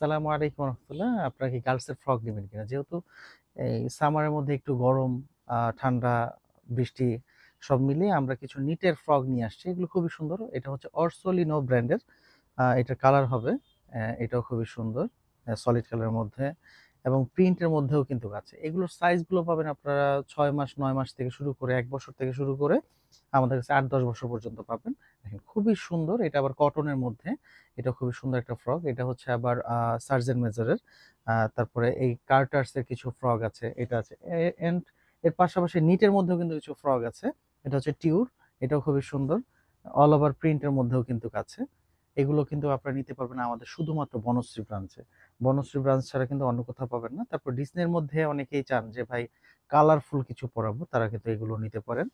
আসসালামু আলাইকুম রহমতুল্লাহ। আপনারা কি গার্লসের ফ্রক নেবেন কিনা? যেহেতু এই সামারের মধ্যে একটু গরম, ঠান্ডা, বৃষ্টি সব মিলিয়ে আমরা কিছু নিটের ফ্রক নিয়ে আসছি। এগুলো খুবই সুন্দর। এটা হচ্ছে অরসোলিনো ব্র্যান্ডের। এটার কালার হবে, এটাও খুবই সুন্দর। সলিড কালারের মধ্যে এবং প্রিন্টের মধ্যেও কিন্তু আছে। এগুলোর সাইজগুলো পাবেন আপনারা ৬ মাস, ৯ মাস থেকে শুরু করে ১ বছর থেকে শুরু করে আমাদের কাছে ৮-১০ বছর পর্যন্ত পাবেন। দেখেন খুবই সুন্দর। এটা আবার কটনের মধ্যে। এটা খুবই সুন্দর একটা ফ্রক। এটা হচ্ছে আবার সার্জেন্ট মেজরের। তারপরে এই কার্টার্স এর কিছু ফ্রক আছে। এটা আছে। এন্ড এর পাশাপাশি নিটের মধ্যেও কিন্তু কিছু ফ্রক আছে। এটা হচ্ছে টিউর। এটাও খুবই সুন্দর। অল ওভার প্রিন্টের মধ্যেও কিন্তু আছে। এগুলো কিন্তু আপনারা নিতে পারবেন আমাদের শুধুমাত্র বনশ্রী ব্রাঞ্চে। বনশ্রী ব্রাঞ্চ ছাড়া কিন্তু অন্য কোথাও পাবেন না। তারপর ডিজনির মধ্যে অনেকেই চান যে ভাই কালারফুল কিছু পরাবো, তারা কিন্তু এগুলো নিতে পারেন।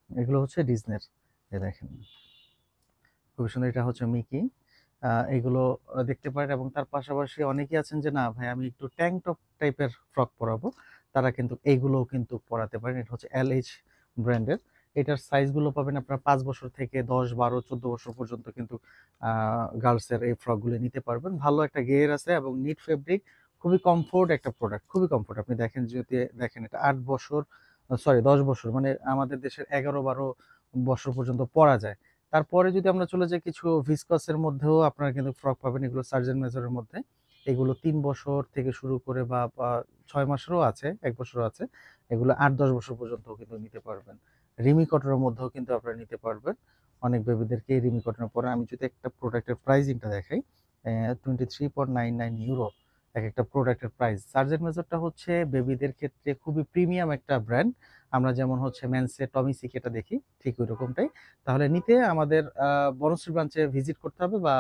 এগুলো হচ্ছে ডিজনের। এই দেখেন খুবই সুন্দর। এটা হচ্ছে মিকি। এগুলো দেখতে পারেন এবং তার পাশাপাশি অনেকেই আছেন যে না ভাই আমি একটু ট্যাংক টপ টাইপের ফ্রক পরাবো, তারা কিন্তু এইগুলোও কিন্তু পরাতে পারেন। এটা হচ্ছে LH ব্র্যান্ডের। এটার সাইজগুলো পাবেন আপনারা ৫ বছর থেকে ১০, ১২, ১৪ বছর পর্যন্ত কিন্তু গার্লসের এই ফ্রকগুলো নিতে পারবেন। ভালো একটা ঘের আছে এবং নিট ফেব্রিক, খুবই কমফোর্ট একটা প্রোডাক্ট, খুবই কমফোর্ট। আপনি দেখেন যদি দেখেন এটা ৮ বছর, সরি ১০ বছর, মানে আমাদের দেশের ১১-১২ বছর পর্যন্ত পরা যায়। তারপরে যদি আমরা চলে যাই কিছু ভিসকসের মধ্যেও আপনারা কিন্তু ফ্রক পাবেন, এগুলো সার্জেন্ট মেজরের মধ্যে। এগুলো ৩ বছর থেকে শুরু করে বা ৬ মাসেরও আছে, ১ বছরও আছে। এগুলো ৮-১০ বছর পর্যন্তও কিন্তু নিতে পারবেন। রিমি কটনের মধ্যেও কিন্তু আপনারা নিতে পারবেন। অনেক বেবিদেরকে রিমি কটনের পরে আমি যদি একটা প্রোডাক্টের প্রাইজিংটা দেখাই, 23.99 ইউরো একেকটা প্রোডাক্টের প্রাইস। সার্জেন্ট মেজরটা হচ্ছে বেবিদের ক্ষেত্রে খুবই প্রিমিয়াম একটা ব্র্যান্ড। আমরা যেমন হচ্ছে মেন্সে টমি সিকেটা দেখি, ঠিক ওই রকমটাই। তাহলে নিতে আমাদের বনশ্রী ব্রাঞ্চে ভিজিট করতে হবে বা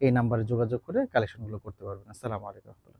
এই নাম্বারে যোগাযোগ করে কালেকশনগুলো করতে পারবেন। আসসালামু আলাইকুম।